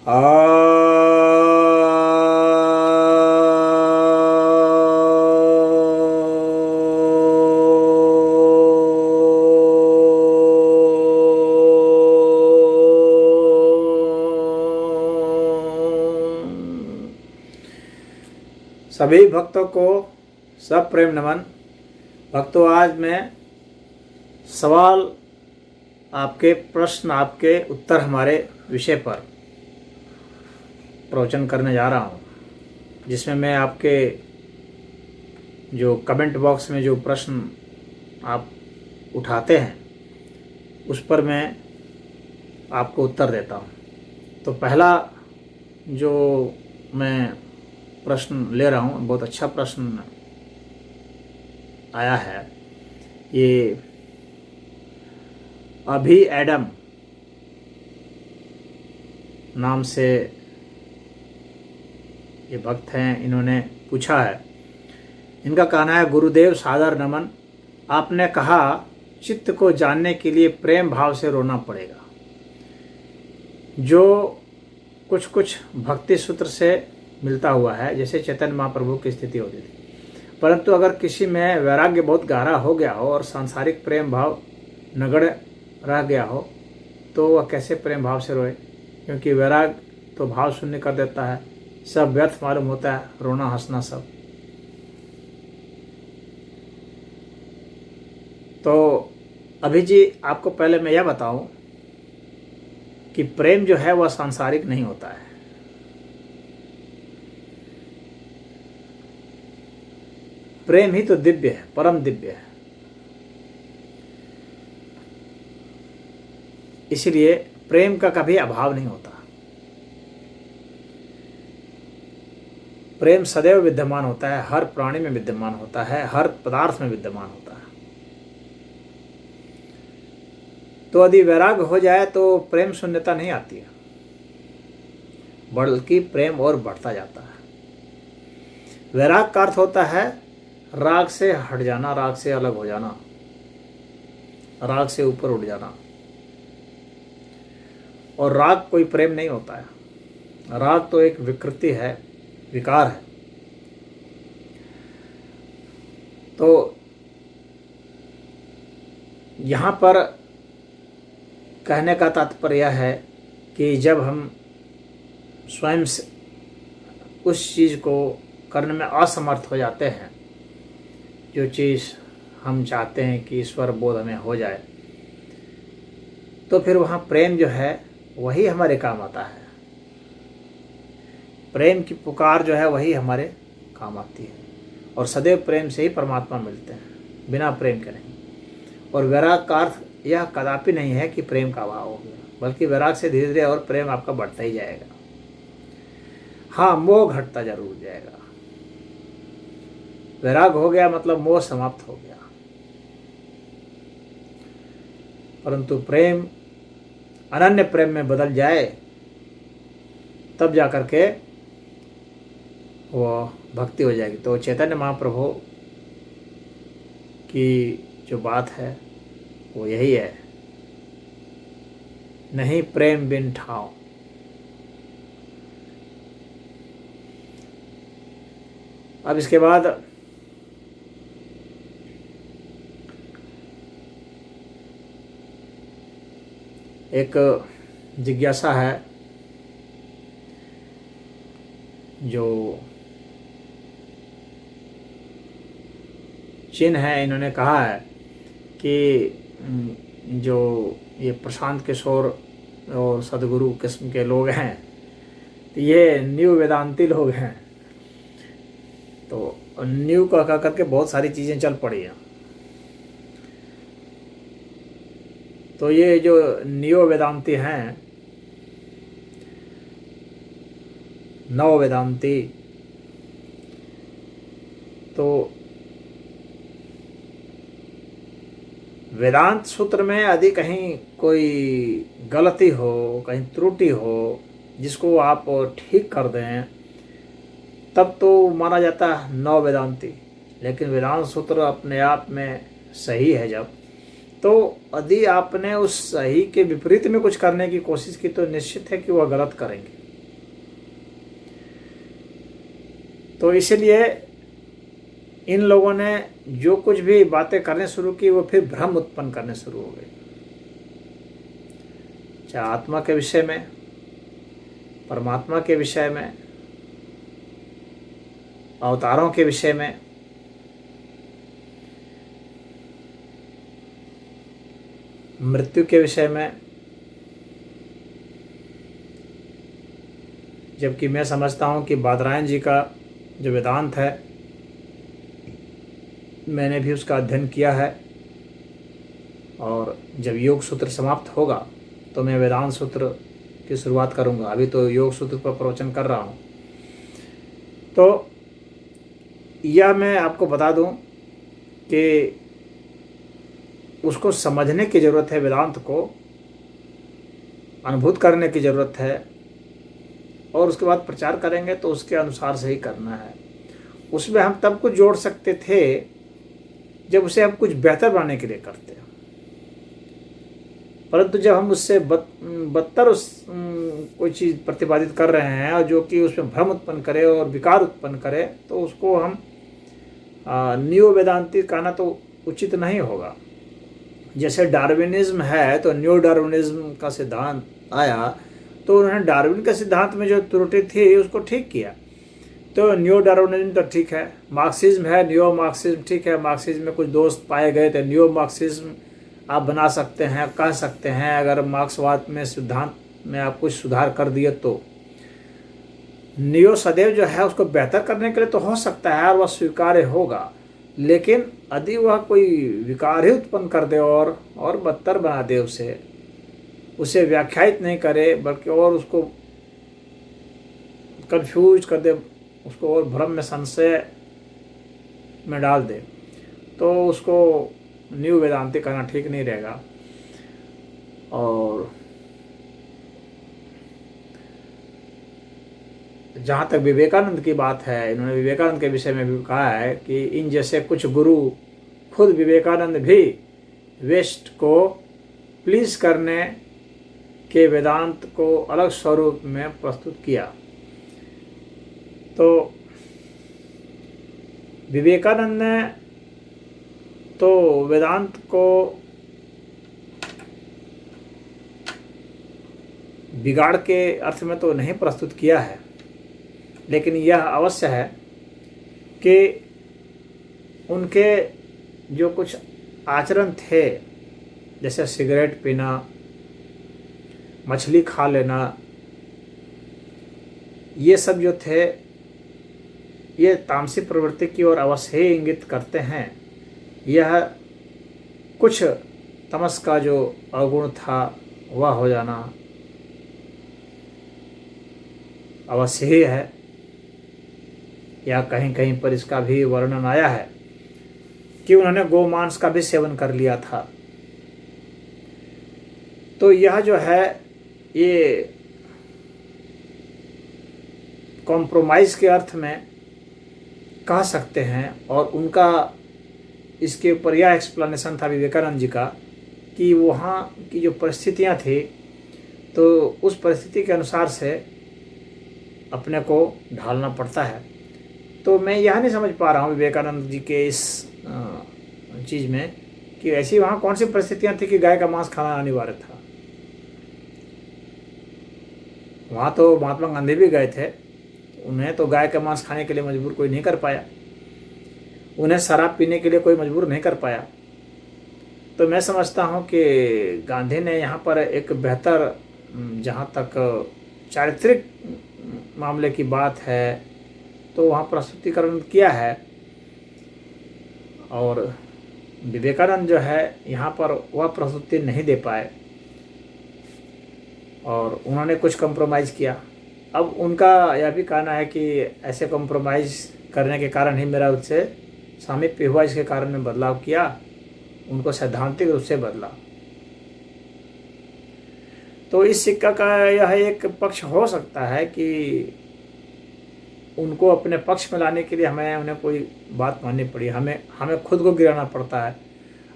सभी भक्तों को सब प्रेम नमन। भक्तों, आज मैं सवाल, आपके प्रश्न, आपके उत्तर हमारे विषय पर प्रवचन करने जा रहा हूँ, जिसमें मैं आपके जो कमेंट बॉक्स में जो प्रश्न आप उठाते हैं उस पर मैं आपको उत्तर देता हूँ। तो पहला जो मैं प्रश्न ले रहा हूँ, बहुत अच्छा प्रश्न आया है। ये अभी एडम नाम से ये भक्त हैं, इन्होंने पूछा है। इनका कहना है, गुरुदेव सादर नमन। आपने कहा चित्त को जानने के लिए प्रेम भाव से रोना पड़ेगा, जो कुछ कुछ भक्ति सूत्र से मिलता हुआ है, जैसे चैतन्य महाप्रभु की स्थिति होती थी। परंतु अगर किसी में वैराग्य बहुत गहरा हो गया हो और सांसारिक प्रेम भाव नगण्य रह गया हो, तो वह कैसे प्रेम भाव से रोए? क्योंकि वैराग तो भाव शून्य कर देता है, सब व्यर्थ मालूम होता है, रोना हंसना सब। तो अभी जी आपको पहले मैं यह बताऊं कि प्रेम जो है वह सांसारिक नहीं होता है। प्रेम ही तो दिव्य है, परम दिव्य है। इसलिए प्रेम का कभी अभाव नहीं होता। प्रेम सदैव विद्यमान होता है, हर प्राणी में विद्यमान होता है, हर पदार्थ में विद्यमान होता है। तो यदि वैराग्य हो जाए तो प्रेम शून्यता नहीं आती है, बल्कि प्रेम और बढ़ता जाता है। वैराग का अर्थ होता है राग से हट जाना, राग से अलग हो जाना, राग से ऊपर उठ जाना। और राग कोई प्रेम नहीं होता है। राग तो एक विकृति है, विकार है। तो यहाँ पर कहने का तात्पर्य यह है कि जब हम स्वयं से उस चीज़ को करने में असमर्थ हो जाते हैं, जो चीज़ हम चाहते हैं कि ईश्वर बोध हमें हो जाए, तो फिर वहाँ प्रेम जो है वही हमारे काम आता है। प्रेम की पुकार जो है वही हमारे काम आती है। और सदैव प्रेम से ही परमात्मा मिलते हैं, बिना प्रेम के नहीं। और वैराग का अर्थ यह कदापि नहीं है कि प्रेम का अभाव हो गया, बल्कि वैराग से धीरे धीरे और प्रेम आपका बढ़ता ही जाएगा। हाँ, मोह घटता जरूर जाएगा। वैराग हो गया मतलब मोह समाप्त हो गया। परंतु प्रेम अनन्य प्रेम में बदल जाए, तब जाकर के वो भक्ति हो जाएगी। तो चैतन्य महाप्रभु की जो बात है वो यही है, नहीं प्रेम बिन ठाव। अब इसके बाद एक जिज्ञासा है, जो चिन्ह है। इन्होंने कहा है कि जो ये प्रशांत किशोर और सदगुरु किस्म के लोग हैं, तो ये न्यू वेदांती लोग हैं। तो न्यू का कह करके बहुत सारी चीज़ें चल पड़ी हैं। तो ये जो नियो वेदांती हैं, नव वेदांती, तो वेदांत सूत्र में यदि कहीं कोई गलती हो, कहीं त्रुटि हो, जिसको आप ठीक कर दें, तब तो माना जाता है नव वेदांती। लेकिन वेदांत सूत्र अपने आप में सही है जब, तो यदि आपने उस सही के विपरीत में कुछ करने की कोशिश की, तो निश्चित है कि वह गलत करेंगे। तो इसीलिए इन लोगों ने जो कुछ भी बातें करने शुरू की वो फिर भ्रम उत्पन्न करने शुरू हो गए, चाहे आत्मा के विषय में, परमात्मा के विषय में, अवतारों के विषय में। मृत्यु के विषय में। जबकि मैं समझता हूँ कि बादरायण जी का जो वेदांत है, मैंने भी उसका अध्ययन किया है, और जब योग सूत्र समाप्त होगा तो मैं वेदांत सूत्र की शुरुआत करूँगा। अभी तो योग सूत्र पर प्रवचन कर रहा हूँ। तो यह मैं आपको बता दूं कि उसको समझने की ज़रूरत है, वेदांत को अनुभूत करने की ज़रूरत है, और उसके बाद प्रचार करेंगे तो उसके अनुसार से ही करना है। उसमें हम तब कुछ जोड़ सकते थे जब उसे हम कुछ बेहतर बनाने के लिए करते हैं, परंतु जब हम उससे बदतर कोई चीज़ प्रतिपादित कर रहे हैं और जो कि उसमें भ्रम उत्पन्न करे और विकार उत्पन्न करे, तो उसको हम न्यू वेदांती कहना तो उचित नहीं होगा। जैसे डार्विनिज्म है तो न्यू डार्विनिज्म का सिद्धांत आया, तो उन्होंने डार्विन के सिद्धांत में जो त्रुटि थी उसको ठीक किया, तो न्यू डार्विनिज्म तो ठीक है। मार्क्सिज्म है, न्यू मार्क्सिज्म ठीक है, मार्क्सिज्म में कुछ दोष पाए गए तो न्यू मार्क्सिज्म आप बना सकते हैं, कह सकते हैं। अगर मार्क्सवाद में सिद्धांत में आप कुछ सुधार कर दिए तो न्यू सदैव जो है उसको बेहतर करने के लिए तो हो सकता है और वह स्वीकार्य होगा, लेकिन यदि वह कोई विकार ही उत्पन्न कर दे और बदतर बना दे, उसे व्याख्यायित नहीं करे बल्कि और उसको कंफ्यूज कर दे, उसको और भ्रम में, संशय में डाल दे, तो उसको न्यू वेदांती कहना ठीक नहीं रहेगा। और जहाँ तक विवेकानंद की बात है, इन्होंने विवेकानंद के विषय में भी कहा है कि इन जैसे कुछ गुरु, खुद विवेकानंद भी वेस्ट को प्लीज करने के वेदांत को अलग स्वरूप में प्रस्तुत किया। तो विवेकानंद ने तो वेदांत को बिगाड़ के अर्थ में तो नहीं प्रस्तुत किया है, लेकिन यह अवश्य है कि उनके जो कुछ आचरण थे, जैसे सिगरेट पीना, मछली खा लेना, ये सब जो थे ये तामसी प्रवृत्ति की ओर अवश्य ही इंगित करते हैं। यह कुछ तमस का जो अवगुण था वह हो जाना अवश्य ही है, या कहीं कहीं पर इसका भी वर्णन आया है कि उन्होंने गोमांस का भी सेवन कर लिया था। तो यह जो है ये कॉम्प्रोमाइज के अर्थ में कह सकते हैं, और उनका इसके ऊपर यह एक्सप्लेनेशन था विवेकानंद जी का कि वहाँ की जो परिस्थितियाँ थी तो उस परिस्थिति के अनुसार से अपने को ढालना पड़ता है। तो मैं यह नहीं समझ पा रहा हूँ विवेकानंद जी के इस चीज़ में कि ऐसी वहाँ कौन सी परिस्थितियाँ थी कि गाय का मांस खाना अनिवार्य था। वहाँ तो महात्मा गांधी भी गए थे, उन्हें तो गाय का मांस खाने के लिए मजबूर कोई नहीं कर पाया, उन्हें शराब पीने के लिए कोई मजबूर नहीं कर पाया। तो मैं समझता हूँ कि गांधी ने यहाँ पर एक बेहतर, जहाँ तक चारित्रिक मामले की बात है तो वहाँ प्रस्तुतिकरण किया है, और विवेकानंद जो है यहाँ पर वह प्रस्तुति नहीं दे पाए और उन्होंने कुछ कंप्रोमाइज़ किया। अब उनका यह भी कहना है कि ऐसे कंप्रोमाइज़ करने के कारण ही मेरा उससे सामीप्य हुआ, इसके कारण मैं बदलाव किया, उनको सैद्धांतिक रूप से बदला। तो इस सिक्का का यह एक पक्ष हो सकता है कि उनको अपने पक्ष में लाने के लिए उन्हें कोई बात माननी पड़ी, हमें खुद को गिराना पड़ता है।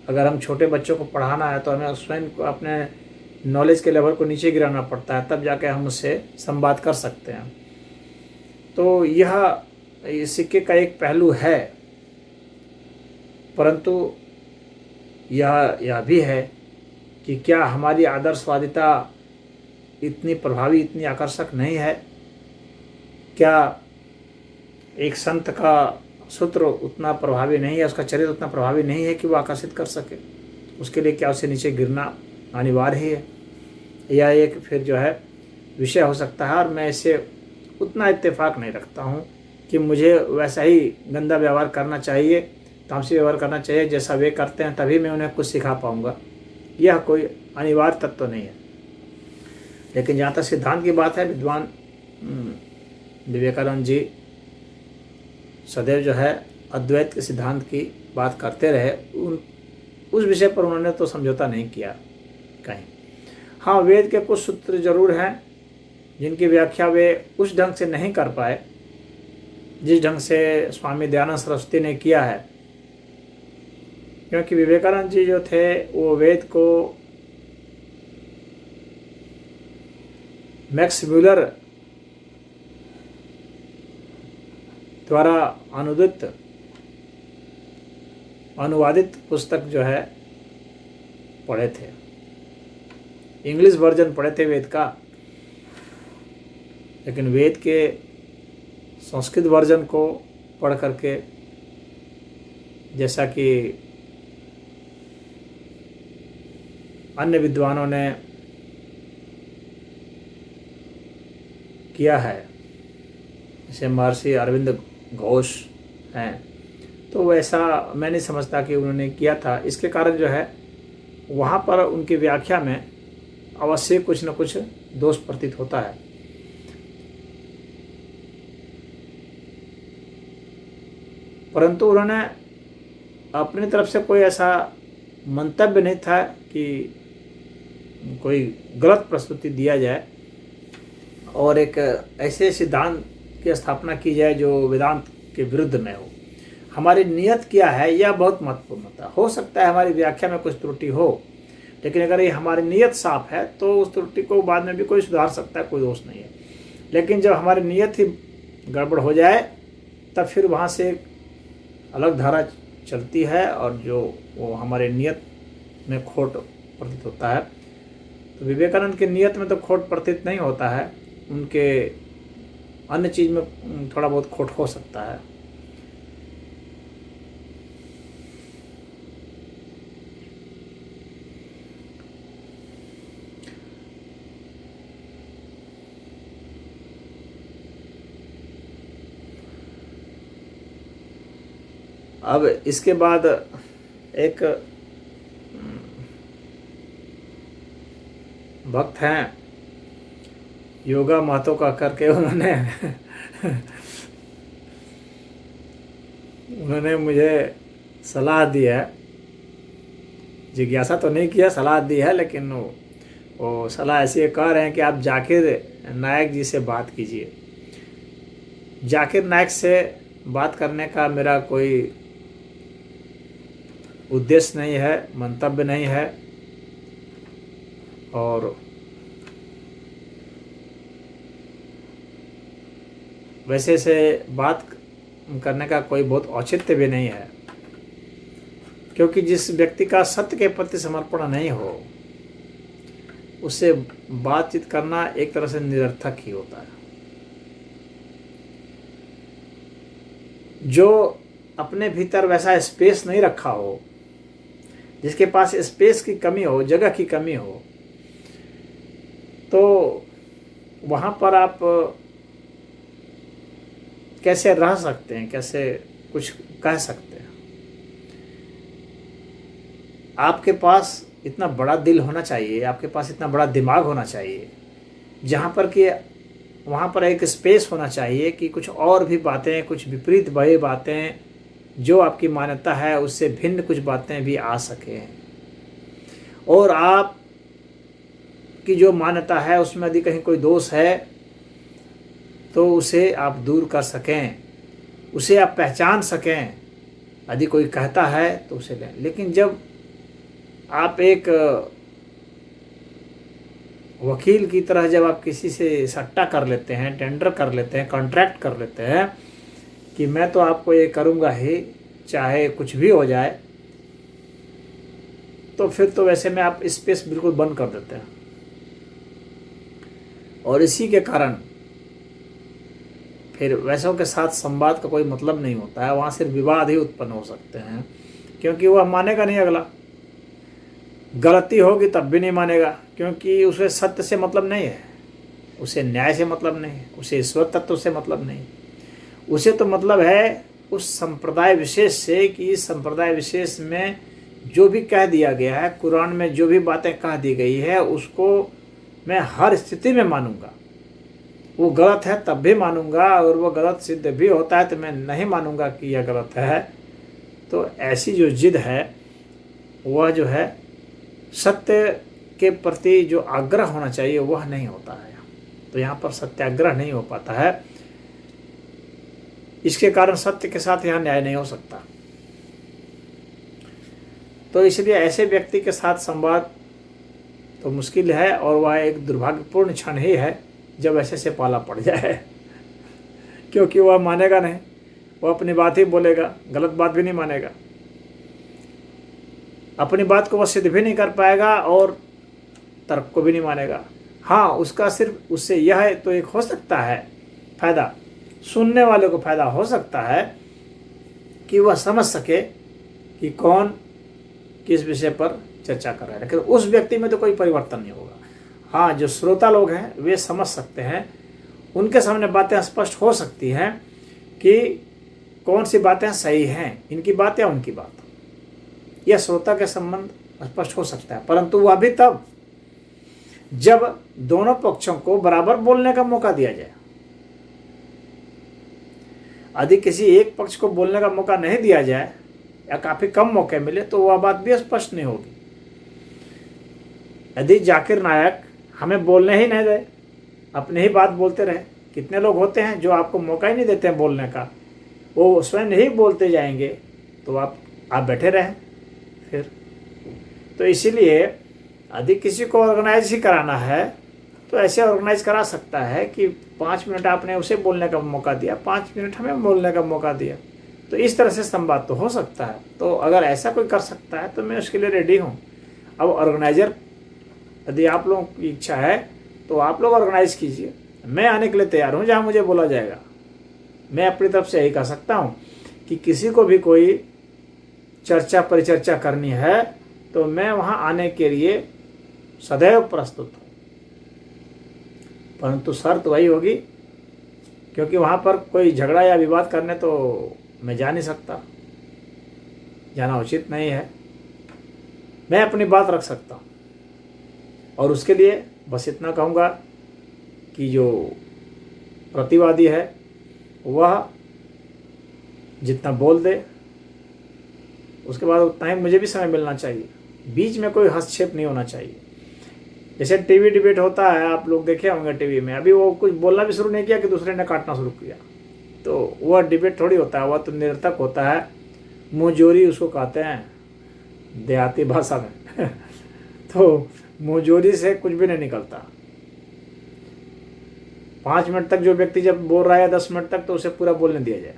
अगर हम छोटे बच्चों को पढ़ाना है तो हमें स्वयं को अपने नॉलेज के लेवल को नीचे गिराना पड़ता है, तब जाके हम उससे संवाद कर सकते हैं। तो यह इस सिक्के का एक पहलू है, परंतु यह भी है कि क्या हमारी आदर्शवादिता इतनी प्रभावी, इतनी आकर्षक नहीं है? क्या एक संत का सूत्र उतना प्रभावी नहीं है, उसका चरित्र उतना प्रभावी नहीं है कि वो आकर्षित कर सके? उसके लिए क्या उसे नीचे गिरना अनिवार्य ही है? यह एक फिर जो है विषय हो सकता है, और मैं इससे उतना इत्तेफाक नहीं रखता हूँ कि मुझे वैसा ही गंदा व्यवहार करना चाहिए, तामसी व्यवहार करना चाहिए जैसा वे करते हैं, तभी मैं उन्हें कुछ सिखा पाऊँगा। यह कोई अनिवार्य तत्व नहीं है। लेकिन जहाँ तक सिद्धांत की बात है, विद्वान विवेकानंद जी सदैव जो है अद्वैत के सिद्धांत की बात करते रहे। उस विषय पर उन्होंने तो समझौता नहीं किया कहीं। हाँ, वेद के कुछ सूत्र जरूर हैं जिनकी व्याख्या वे उस ढंग से नहीं कर पाए जिस ढंग से स्वामी दयानंद सरस्वती ने किया है, क्योंकि विवेकानंद जी जो थे वो वेद को मैक्स म्यूलर द्वारा अनुवादित पुस्तक जो है पढ़े थे, इंग्लिश वर्जन पढ़े थे वेद का। लेकिन वेद के संस्कृत वर्जन को पढ़ करके, जैसा कि अन्य विद्वानों ने किया है, जैसे महर्षि अरविंद घोष हैं, तो वैसा मैं नहीं समझता कि उन्होंने किया था। इसके कारण जो है वहाँ पर उनकी व्याख्या में अवश्य कुछ न कुछ दोष प्रतीत होता है। परंतु उन्होंने अपनी तरफ से कोई ऐसा मंतव्य नहीं था कि कोई गलत प्रस्तुति दिया जाए और एक ऐसे सिद्धांत की स्थापना की जाए जो वेदांत के विरुद्ध में हो। हमारी नियत क्या है यह बहुत महत्वपूर्ण होता है। हो सकता है हमारी व्याख्या में कुछ त्रुटि हो, लेकिन अगर ये हमारी नियत साफ है तो उस त्रुटि को बाद में भी कोई सुधार सकता है, कोई दोष नहीं है। लेकिन जब हमारी नियत ही गड़बड़ हो जाए तब फिर वहाँ से एक अलग धारा चलती है और जो वो हमारे नियत में खोट प्रतीत होता है। तो विवेकानंद की नियत में तो खोट प्रतीत नहीं होता है, उनके अन्य चीज़ में थोड़ा बहुत खोट हो सकता है। अब इसके बाद एक भक्त हैं योगा महतो का करके, उन्होंने मुझे सलाह दी है, जिज्ञासा तो नहीं किया, सलाह दी है, लेकिन वो सलाह ऐसी कह रहे हैं कि आप जाकिर नायक जी से बात कीजिए। जाकिर नायक से बात करने का मेरा कोई उद्देश्य नहीं है, मंतव्य नहीं है, और वैसे से बात करने का कोई बहुत औचित्य भी नहीं है, क्योंकि जिस व्यक्ति का सत्य के प्रति समर्पण नहीं हो उससे बातचीत करना एक तरह से निरर्थक ही होता है। जो अपने भीतर वैसा स्पेस नहीं रखा हो, जिसके पास स्पेस की कमी हो, जगह की कमी हो, तो वहाँ पर आप कैसे रह सकते हैं, कैसे कुछ कह सकते हैं? आपके पास इतना बड़ा दिल होना चाहिए, आपके पास इतना बड़ा दिमाग होना चाहिए, जहाँ पर कि वहाँ पर एक स्पेस होना चाहिए कि कुछ और भी बातें, कुछ विपरीत भय बातें, जो आपकी मान्यता है उससे भिन्न कुछ बातें भी आ सकें, और आप की जो मान्यता है उसमें यदि कहीं कोई दोष है तो उसे आप दूर कर सकें, उसे आप पहचान सकें। यदि कोई कहता है तो उसे लें। लेकिन जब आप एक वकील की तरह जब आप किसी से सट्टा कर लेते हैं, टेंडर कर लेते हैं, कॉन्ट्रैक्ट कर लेते हैं कि मैं तो आपको ये करूँगा ही, चाहे कुछ भी हो जाए, तो फिर तो वैसे में आप स्पेस बिल्कुल बंद कर देते हैं। और इसी के कारण फिर वैसों के साथ संवाद का कोई मतलब नहीं होता है, वहाँ सिर्फ विवाद ही उत्पन्न हो सकते हैं, क्योंकि वह मानेगा नहीं अगला। गलती होगी तब भी नहीं मानेगा, क्योंकि उसे सत्य से मतलब नहीं है, उसे न्याय से मतलब नहीं है, उसे ईश्वर तत्व से मतलब नहीं, उसे तो मतलब है उस संप्रदाय विशेष से कि इस संप्रदाय विशेष में जो भी कह दिया गया है, कुरान में जो भी बातें कह दी गई है, उसको मैं हर स्थिति में मानूंगा। वो गलत है तब भी मानूंगा, और वो गलत सिद्ध भी होता है तो मैं नहीं मानूंगा कि यह गलत है। तो ऐसी जो जिद है वह जो है सत्य के प्रति जो आग्रह होना चाहिए वह नहीं होता है। तो यहाँ पर सत्याग्रह नहीं हो पाता है, इसके कारण सत्य के साथ यहाँ न्याय नहीं हो सकता। तो इसलिए ऐसे व्यक्ति के साथ संवाद तो मुश्किल है, और वह एक दुर्भाग्यपूर्ण क्षण ही है जब ऐसे से पाला पड़ जाए, क्योंकि वह मानेगा नहीं, वह अपनी बात ही बोलेगा, गलत बात भी नहीं मानेगा, अपनी बात को वह सिद्ध भी नहीं कर पाएगा और तर्क को भी नहीं मानेगा। हाँ, उसका सिर्फ उससे यह है तो एक हो सकता है फायदा, सुनने वाले को फायदा हो सकता है कि वह समझ सके कि कौन किस विषय पर चर्चा कर रहा है, लेकिन उस व्यक्ति में तो कोई परिवर्तन नहीं होगा। हाँ, जो श्रोता लोग हैं वे समझ सकते हैं, उनके सामने बातें स्पष्ट हो सकती हैं कि कौन सी बातें सही हैं, इनकी बात या उनकी बात, यह श्रोता के संबंध स्पष्ट हो सकता है। परंतु वह भी तब जब दोनों पक्षों को बराबर बोलने का मौका दिया जाए। यदि किसी एक पक्ष को बोलने का मौका नहीं दिया जाए या काफी कम मौके मिले तो वह बात भी स्पष्ट नहीं होगी। यदि जाकिर नायक हमें बोलने ही नहीं दे, अपनी ही बात बोलते रहे, कितने लोग होते हैं जो आपको मौका ही नहीं देते हैं बोलने का, वो स्वयं ही बोलते जाएंगे, तो आप बैठे रहें फिर। तो इसीलिए यदि किसी को ऑर्गेनाइज ही कराना है तो ऐसे ऑर्गेनाइज करा सकता है कि 5 मिनट आपने उसे बोलने का मौका दिया, 5 मिनट हमें बोलने का मौका दिया, तो इस तरह से संवाद तो हो सकता है। तो अगर ऐसा कोई कर सकता है तो मैं उसके लिए रेडी हूँ। अब ऑर्गेनाइजर यदि आप लोगों की इच्छा है तो आप लोग ऑर्गेनाइज कीजिए, मैं आने के लिए तैयार हूँ जहाँ मुझे बोला जाएगा। मैं अपनी तरफ से यही कह सकता हूँ कि किसी को भी कोई चर्चा परिचर्चा करनी है तो मैं वहाँ आने के लिए सदैव प्रस्तुत हूँ, परंतु शर्त वही होगी, क्योंकि वहाँ पर कोई झगड़ा या विवाद करने तो मैं जा नहीं सकता, जाना उचित नहीं है। मैं अपनी बात रख सकता हूँ, और उसके लिए बस इतना कहूँगा कि जो प्रतिवादी है वह जितना बोल दे, उसके बाद उतना ही मुझे भी समय मिलना चाहिए, बीच में कोई हस्तक्षेप नहीं होना चाहिए। जैसे टीवी डिबेट होता है, आप लोग देखे होंगे टीवी में, अभी वो कुछ बोलना भी शुरू नहीं किया कि दूसरे ने काटना शुरू किया, तो वह डिबेट थोड़ी होता है, वह तो निरर्थक होता है, मुंहजोरी उसको कहते हैं देहाती भाषा में तो मुंहजोरी से कुछ भी नहीं निकलता। 5 मिनट तक जो व्यक्ति जब बोल रहा है 10 मिनट तक, तो उसे पूरा बोलने दिया जाए,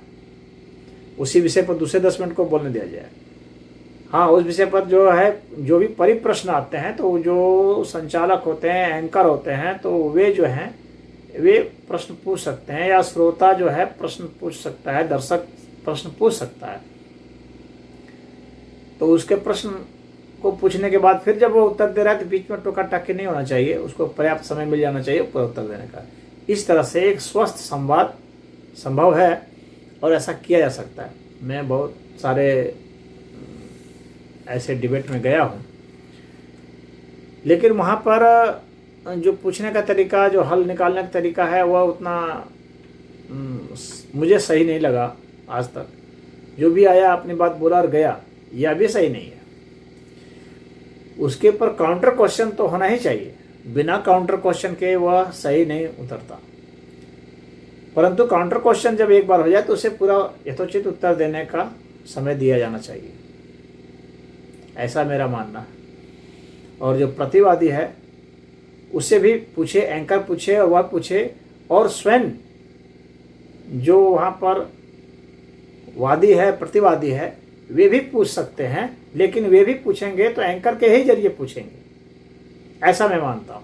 उसी विषय पर दूसरे 10 मिनट को बोलने दिया जाए। हाँ, उस विषय पर जो है जो भी परिप्रश्न आते हैं तो जो संचालक होते हैं, एंकर होते हैं, तो वे जो हैं वे प्रश्न पूछ सकते हैं, या श्रोता जो है प्रश्न पूछ सकता है, दर्शक प्रश्न पूछ सकता है। तो उसके प्रश्न को पूछने के बाद फिर जब वो उत्तर दे रहा है तो बीच में टोका टाकी नहीं होना चाहिए, उसको पर्याप्त समय मिल जाना चाहिए पूरा उत्तर देने का। इस तरह से एक स्वस्थ संवाद संभव है और ऐसा किया जा सकता है। मैं बहुत सारे ऐसे डिबेट में गया हूँ, लेकिन वहाँ पर जो पूछने का तरीका, जो हल निकालने का तरीका है, वह उतना मुझे सही नहीं लगा आज तक। जो भी आया अपनी बात बोला और गया, यह भी सही नहीं है। उसके ऊपर काउंटर क्वेश्चन तो होना ही चाहिए, बिना काउंटर क्वेश्चन के वह सही नहीं उतरता। परंतु काउंटर क्वेश्चन जब एक बार हो जाए तो उसे पूरा यथोचित उत्तर देने का समय दिया जाना चाहिए, ऐसा मेरा मानना है। और जो प्रतिवादी है उससे भी पूछे, एंकर पूछे और वह पूछे, और स्वयं जो वहाँ पर वादी है, प्रतिवादी है, वे भी पूछ सकते हैं, लेकिन वे भी पूछेंगे तो एंकर के ही जरिए पूछेंगे, ऐसा मैं मानता हूं।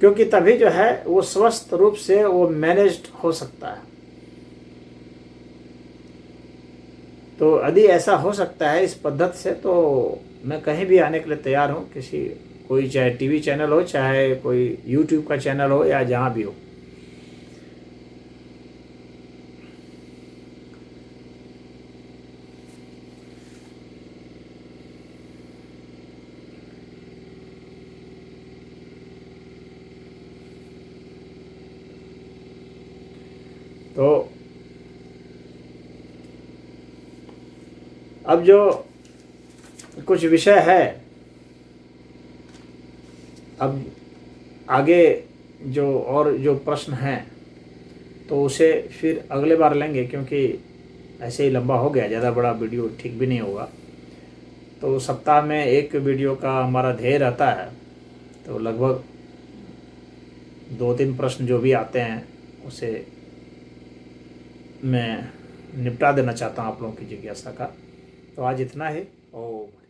क्योंकि तभी जो है वो स्वस्थ रूप से वो मैनेज्ड हो सकता है। तो यदि ऐसा हो सकता है इस पद्धति से, तो मैं कहीं भी आने के लिए तैयार हूं, किसी कोई चाहे टीवी चैनल हो, चाहे कोई यूट्यूब का चैनल हो, या जहां भी हो। तो अब जो कुछ विषय है, अब आगे जो प्रश्न हैं तो उसे फिर अगले बार लेंगे, क्योंकि ऐसे ही लंबा हो गया, ज़्यादा बड़ा वीडियो ठीक भी नहीं होगा। तो सप्ताह में एक वीडियो का हमारा ध्येय रहता है, तो लगभग 2-3 प्रश्न जो भी आते हैं उसे मैं निपटा देना चाहता हूँ आप लोगों की जिज्ञासा का। तो आज इतना ही। ओम।